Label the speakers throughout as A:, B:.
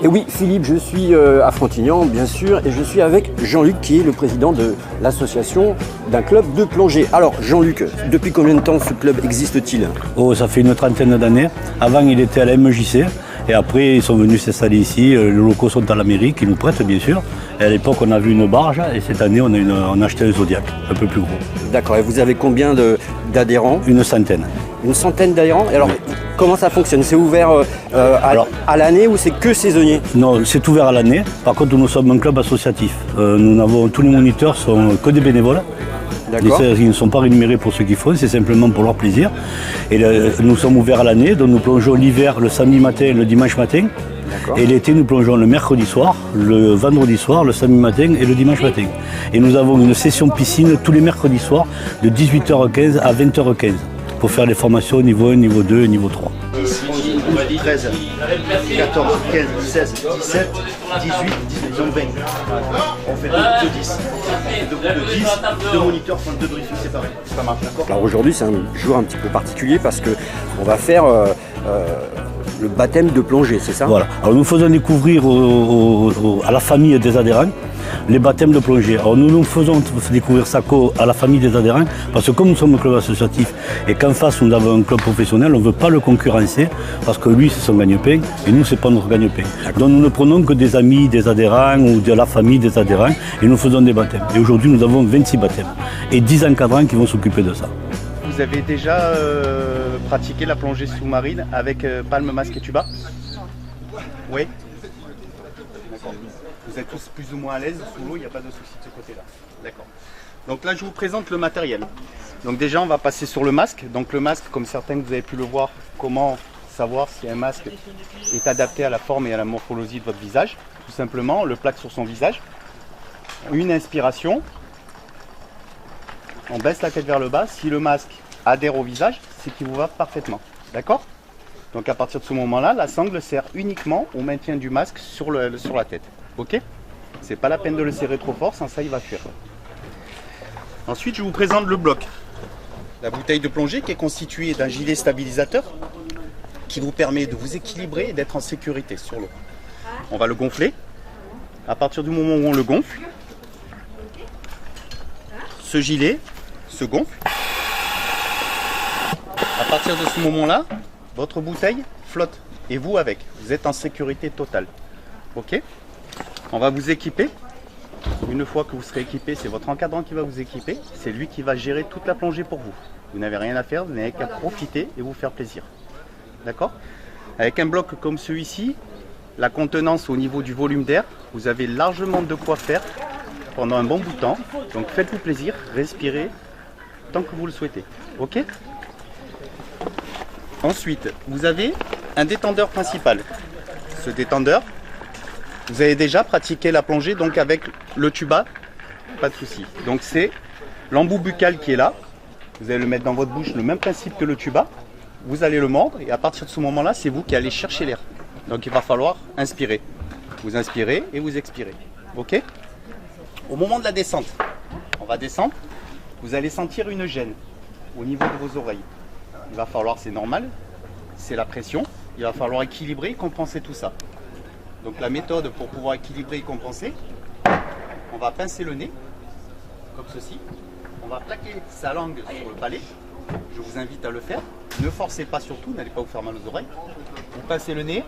A: Et oui, Philippe, je suis à Frontignan, bien sûr, et je suis avec Jean-Luc, qui est le président de l'association d'un club de plongée. Alors, Jean-Luc, depuis combien de temps ce club existe-t-il?
B: Oh, ça fait une trentaine d'années. Avant, il était à la MJC, et après, ils sont venus s'installer ici. Les locaux sont à la mairie, qui nous prêtent, bien sûr. Et à l'époque, on a vu une barge, et cette année, on a acheté un Zodiac, un peu plus gros.
A: D'accord, et vous avez combien d'adhérents?
B: Une centaine.
A: Une centaine d'adhérents? Alors, oui. Comment ça fonctionne? C'est ouvert à l'année ou c'est que saisonnier?
B: Non, c'est ouvert à l'année. Par contre, nous sommes un club associatif. Tous les moniteurs sont que des bénévoles. Ils ne sont pas rémunérés pour ce qu'ils font, c'est simplement pour leur plaisir. Et nous sommes ouverts à l'année, donc nous plongeons l'hiver, le samedi matin et le dimanche matin. Et l'été, nous plongeons le mercredi soir, le vendredi soir, le samedi matin et le dimanche matin. Et nous avons une session piscine tous les mercredis soirs de 18h15 à 20h15 pour faire les formations niveau 1, niveau 2 et niveau 3.
C: 10, 11, 13, 14, 15, 16, 17, 18, 19, 20. On fait de 10. De 10, deux moniteurs font deux briefings séparés. Ça marche, d'accord?
A: Alors aujourd'hui, c'est un jour un petit peu particulier parce qu'on va faire le baptême de plongée, c'est ça?
B: Voilà. Alors nous faisons découvrir à la famille des adhérents les baptêmes de plongée. Alors nous faisons découvrir ça à la famille des adhérents parce que comme nous sommes un club associatif et qu'en face nous avons un club professionnel, on ne veut pas le concurrencer parce que lui c'est son gagne-pain et nous c'est pas notre gagne-pain. Donc nous ne prenons que des amis des adhérents ou de la famille des adhérents et nous faisons des baptêmes. Et aujourd'hui nous avons 26 baptêmes et 10 encadrants qui vont s'occuper de ça.
C: Vous avez déjà pratiqué la plongée sous-marine avec palme, masque et tuba? Oui. D'accord. Vous êtes tous plus ou moins à l'aise sous l'eau, il n'y a pas de souci de ce côté-là. D'accord. Donc là, je vous présente le matériel. Donc déjà, on va passer sur le masque. Donc le masque, comme certains que vous avez pu le voir, comment savoir si un masque est adapté à la forme et à la morphologie de votre visage. Tout simplement, on le plaque sur son visage. Une inspiration. On baisse la tête vers le bas. Si le masque adhère au visage, c'est qu'il vous va parfaitement. D'accord? Donc à partir de ce moment-là, la sangle sert uniquement au maintien du masque sur la tête. Ok? C'est pas la peine de le serrer trop fort, sans ça il va fuir. Ensuite, je vous présente le bloc. La bouteille de plongée qui est constituée d'un gilet stabilisateur qui vous permet de vous équilibrer et d'être en sécurité sur l'eau. On va le gonfler. À partir du moment où on le gonfle, ce gilet se gonfle. À partir de ce moment-là, votre bouteille flotte et vous avec. Vous êtes en sécurité totale. Ok? On va vous équiper. Une fois que vous serez équipé, c'est votre encadrant qui va vous équiper. C'est lui qui va gérer toute la plongée pour vous. Vous n'avez rien à faire, vous n'avez qu'à profiter et vous faire plaisir. D'accord? Avec un bloc comme celui-ci, la contenance au niveau du volume d'air, vous avez largement de quoi faire pendant un bon bout de temps. Donc faites-vous plaisir, respirez tant que vous le souhaitez. Ok? Ensuite, vous avez un détendeur principal. Ce détendeur, vous avez déjà pratiqué la plongée donc avec le tuba, pas de souci. Donc c'est l'embout buccal qui est là. Vous allez le mettre dans votre bouche, le même principe que le tuba. Vous allez le mordre et à partir de ce moment-là, c'est vous qui allez chercher l'air. Donc il va falloir inspirer. Vous inspirez et vous expirez. Ok? Au moment de la descente, on va descendre. Vous allez sentir une gêne au niveau de vos oreilles. Il va falloir, c'est normal, c'est la pression. Il va falloir équilibrer et compenser tout ça. Donc la méthode pour pouvoir équilibrer et compenser, on va pincer le nez, comme ceci. On va plaquer sa langue sur le palais. Je vous invite à le faire. Ne forcez pas surtout, n'allez pas vous faire mal aux oreilles. Vous pincez le nez,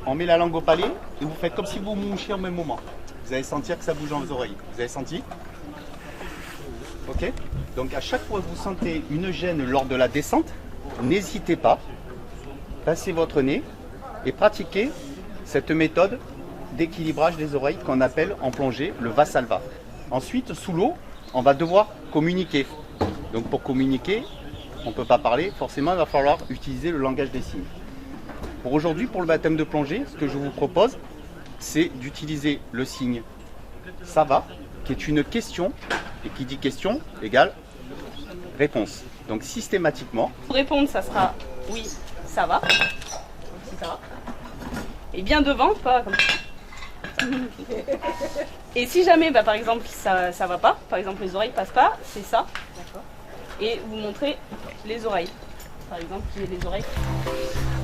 C: on met la langue au palais et vous faites comme si vous mouchiez au même moment. Vous allez sentir que ça bouge dans vos oreilles. Vous avez senti? Ok? Donc à chaque fois que vous sentez une gêne lors de la descente, n'hésitez pas, passez votre nez et pratiquez cette méthode d'équilibrage des oreilles qu'on appelle en plongée le Valsalva. Ensuite, sous l'eau, on va devoir communiquer. Donc pour communiquer, on ne peut pas parler, forcément il va falloir utiliser le langage des signes. Pour aujourd'hui, pour le baptême de plongée, ce que je vous propose, c'est d'utiliser le signe « ça va », qui est une question, et qui dit question égale réponse. Donc systématiquement...
D: Pour répondre, ça sera « oui, ça va ». Ça va. Et bien devant, pas comme ça. Et si jamais, par exemple, ça va pas, par exemple les oreilles passent pas, c'est ça. Et vous montrez les oreilles. Par exemple, qui est les oreilles.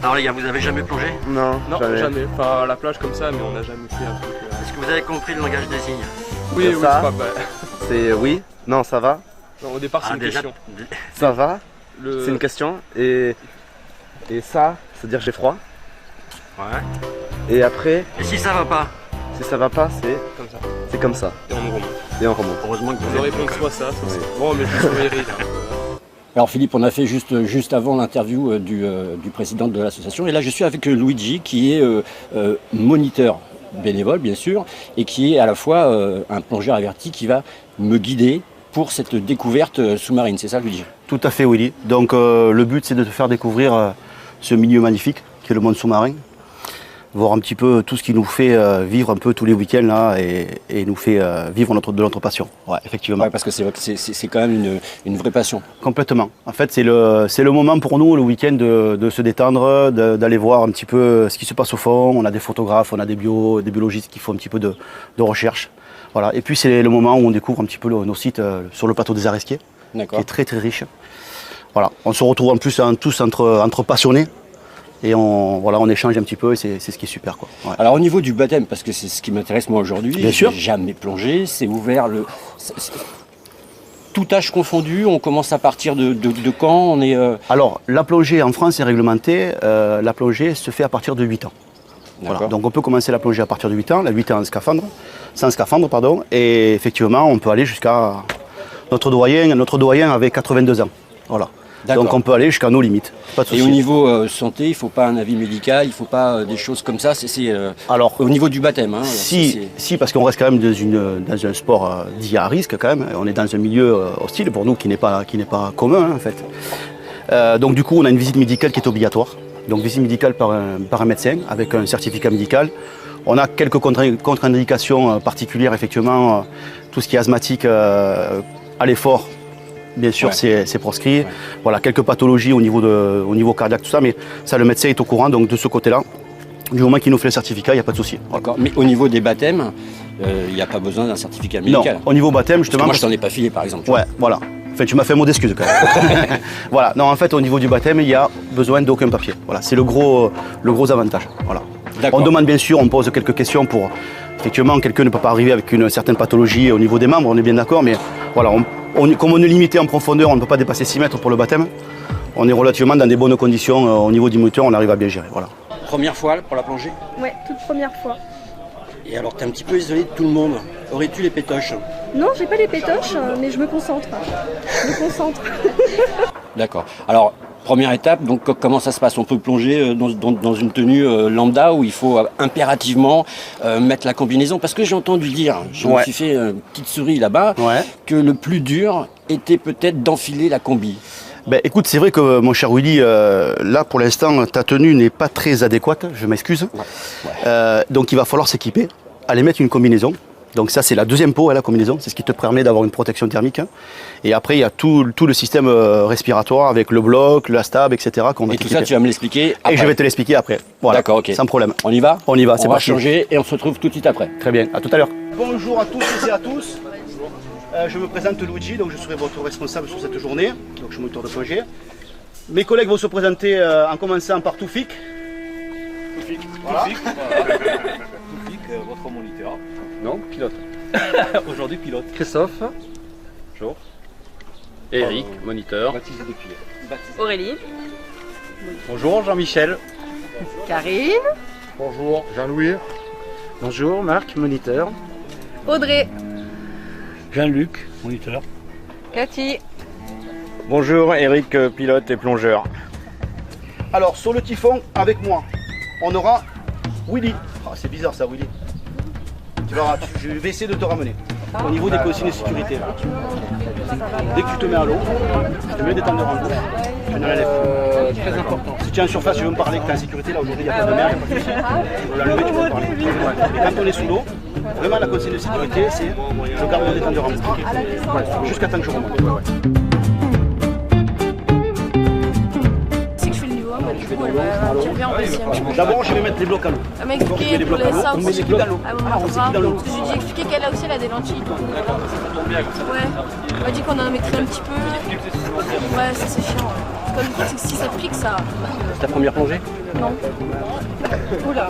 A: Alors les gars, vous avez jamais plongé?
E: Non, jamais. Enfin, à la plage comme ça, mais on n'a jamais fait un truc.
A: Est-ce que vous avez compris le langage des signes?
E: Oui, oui, c'est pas mal.
F: C'est oui, non, ça va.
E: Non, au départ, c'est une question.
F: Ça va, c'est une question. Et ça, c'est-à-dire j'ai froid.
A: Ouais.
F: Et après,
A: Et si ça va pas?
F: si ça va pas, c'est
E: Comme ça.
F: c'est comme ça.
E: Et on remonte.
F: Et on remonte.
A: Heureusement que
E: On
A: vous
E: doit
A: avez
E: répondre soit ça, soit ça.
F: Oui.
E: Bon, mais je suis surveillerai là.
A: Alors Philippe, on a fait juste avant l'interview du président de l'association. Et là, je suis avec Luigi, qui est moniteur bénévole, bien sûr, et qui est à la fois un plongeur averti qui va me guider pour cette découverte sous-marine. C'est ça, Luigi?
B: Tout à fait, Willy. Donc le but, c'est de te faire découvrir ce milieu magnifique qui est le monde sous-marin. Voir un petit peu tout ce qui nous fait vivre un peu tous les week-ends là et nous fait vivre de notre passion. Ouais, effectivement.
A: Ouais, parce que c'est quand même une vraie passion.
B: Complètement. En fait, c'est le moment pour nous, le week-end, de se détendre, d'aller voir un petit peu ce qui se passe au fond. On a des photographes, on a des biologistes qui font un petit peu de recherche. Voilà. Et puis, c'est le moment où on découvre un petit peu nos sites sur le plateau des Aresquiers, qui est très très riche. Voilà. On se retrouve en plus tous entre passionnés. Et on échange un petit peu et c'est ce qui est super, quoi. Ouais.
A: Alors au niveau du baptême, parce que c'est ce qui m'intéresse moi aujourd'hui,
B: Bien sûr.
A: j'ai jamais plongé, c'est ouvert tout âge confondu, on commence à partir de quand on est
B: Alors la plongée en France est réglementée, la plongée se fait à partir de 8 ans. Voilà. Donc on peut commencer la plongée à partir de 8 ans, la 8 ans sans scaphandre, et effectivement on peut aller jusqu'à notre doyen avait 82 ans. Voilà. Donc on peut aller jusqu'à nos limites. Pas de souci.
A: Et au niveau santé, il ne faut pas un avis médical, il ne faut pas des choses comme ça. Alors au niveau du baptême. Hein,
B: si, parce qu'on reste quand même dans un sport dit à risque quand même. On est dans un milieu hostile pour nous qui n'est pas commun hein, en fait. Donc du coup, on a une visite médicale qui est obligatoire. Donc visite médicale par un médecin avec un certificat médical. On a quelques contre-indications particulières effectivement. Tout ce qui est asthmatique à l'effort. Bien sûr, ouais. C'est proscrit. Ouais. Voilà, quelques pathologies au niveau cardiaque, tout ça, mais ça, le médecin est au courant, donc de ce côté-là, du moment qu'il nous fait le certificat, il n'y a pas de souci.
A: D'accord. Mais au niveau des baptêmes, il n'y a pas besoin d'un certificat médical.
B: Non, au niveau baptême, justement.
A: Moi, je t'en ai pas filé, par exemple.
B: Ouais, voilà. Enfin, tu m'as fait un mot d'excuse quand même. Voilà. Non, en fait, au niveau du baptême, il n'y a besoin d'aucun papier. Voilà, c'est le gros avantage. Voilà. On demande bien sûr, on pose quelques questions pour. Effectivement, quelqu'un ne peut pas arriver avec une certaine pathologie au niveau des membres, on est bien d'accord, mais voilà, comme on est limité en profondeur, on ne peut pas dépasser 6 mètres pour le baptême. On est relativement dans des bonnes conditions au niveau du moteur, on arrive à bien gérer. Voilà.
A: Première fois pour la plongée?
G: Ouais, toute première fois.
A: Et alors, tu es un petit peu isolé de tout le monde. Aurais-tu les pétoches?
G: Non, j'ai pas les pétoches, mais je me concentre.
A: D'accord. Alors, première étape, donc comment ça se passe? On peut plonger dans une tenue lambda où il faut impérativement mettre la combinaison? Parce que j'ai entendu dire, je me suis fait une petite souris là-bas, que le plus dur était peut-être d'enfiler la combi.
B: Ben, écoute, c'est vrai que mon cher Willy, là pour l'instant, ta tenue n'est pas très adéquate, je m'excuse. Ouais. Donc il va falloir s'équiper, aller mettre une combinaison. Donc ça c'est la deuxième peau, la combinaison, c'est ce qui te permet d'avoir une protection thermique. Et après il y a tout le système respiratoire avec le bloc, la stab, etc.
A: Et tout ça tu vas me l'expliquer après.
B: Et je vais te l'expliquer après. Voilà. D'accord, ok. Sans problème.
A: On y va?
B: On y va, c'est
A: parti. On va changer et on se retrouve tout de suite après.
B: Très bien, à tout à l'heure. Bonjour à tous et à tous. Je me présente Luigi, donc je serai votre responsable sur cette journée. Donc je suis moniteur de plongée. Mes collègues vont se présenter en commençant par Toufik. Voilà.
H: Toufik, votre moniteur.
E: Non, pilote.
H: Aujourd'hui pilote.
E: Christophe. Bonjour. Eric, moniteur.
H: Baptisé depuis.
D: Aurélie.
C: Bonjour Jean-Michel.
G: Karine.
E: Bonjour Jean-Louis.
F: Bonjour Marc, moniteur.
G: Audrey.
B: Jean-Luc, moniteur.
G: Cathy.
H: Bonjour Eric, pilote et plongeur.
B: Alors sur le typhon, avec moi, on aura Willy. Oh, c'est bizarre ça Willy. Tu verras, je vais essayer de te ramener.
I: au niveau des consignes de sécurité. Là. Dès que tu te mets à l'eau, tu te mets des détendeurs en bouche, tu n'enlèves plus. Très important. Si tu es en surface, tu veux me parler que tu es en sécurité, là aujourd'hui il n'y a pas de mer, il n'y a pas de souci. Tu veux l'enlever, tu peux me parler. Et quand on est sous l'eau, vraiment la consigne de sécurité, c'est je garde mon détendeur en bouche. Ouais, jusqu'à temps que je remonte. Ouais. D'abord, je vais mettre les blocs à l'eau.
J: Elle m'a expliqué pour les ça aussi. On met les blocs à l'eau. Parce que je lui ai expliqué qu'elle a aussi elle a des lentilles.
E: D'accord, ça tombe bien comme ça.
J: Ouais. Elle m'a dit qu'on en mettrait un petit peu. Ouais, ça c'est chiant. Comme si ça pique, ça.
I: C'est ta première plongée?
J: Non. Oula.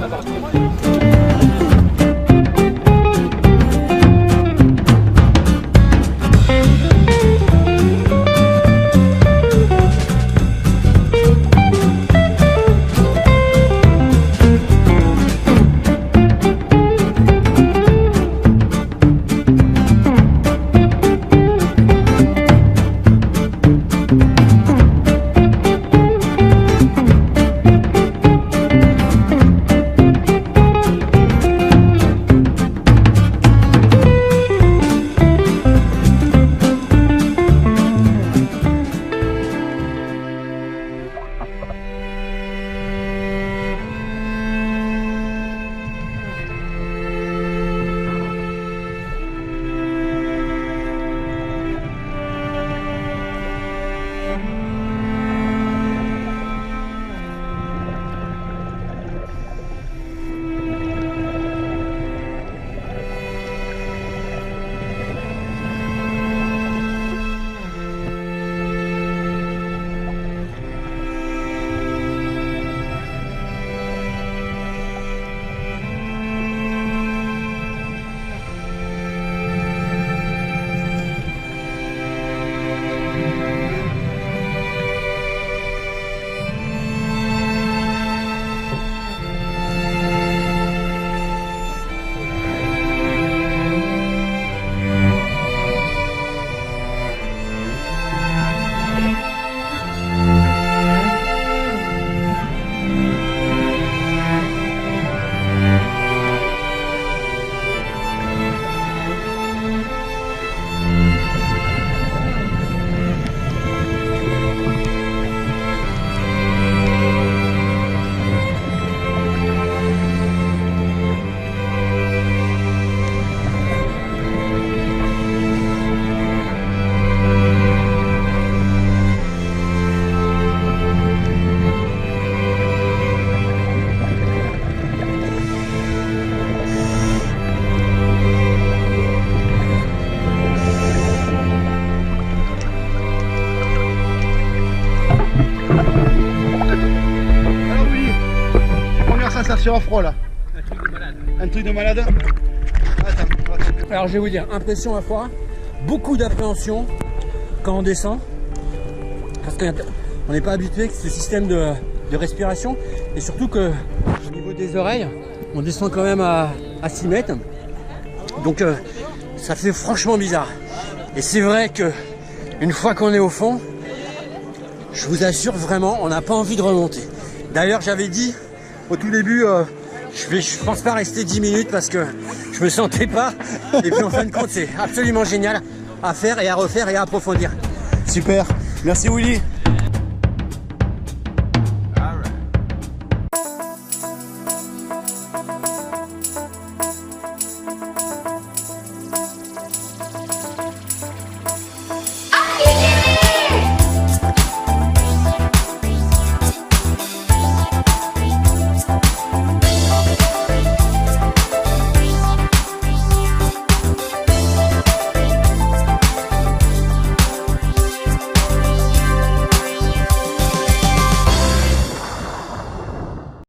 I: Sensation à froid là. Un truc de malade. Attends.
K: Alors je vais vous dire, impression à froid, beaucoup d'appréhension quand on descend, parce qu'on n'est pas habitué avec ce système de respiration, et surtout que au niveau des oreilles, on descend quand même à 6 mètres, donc ça fait franchement bizarre. Et c'est vrai que une fois qu'on est au fond, je vous assure vraiment, on n'a pas envie de remonter. D'ailleurs j'avais dit au tout début, je pense pas rester 10 minutes parce que je me sentais pas. Et puis en fin de compte, c'est absolument génial à faire et à refaire et à approfondir.
I: Super, merci Willy.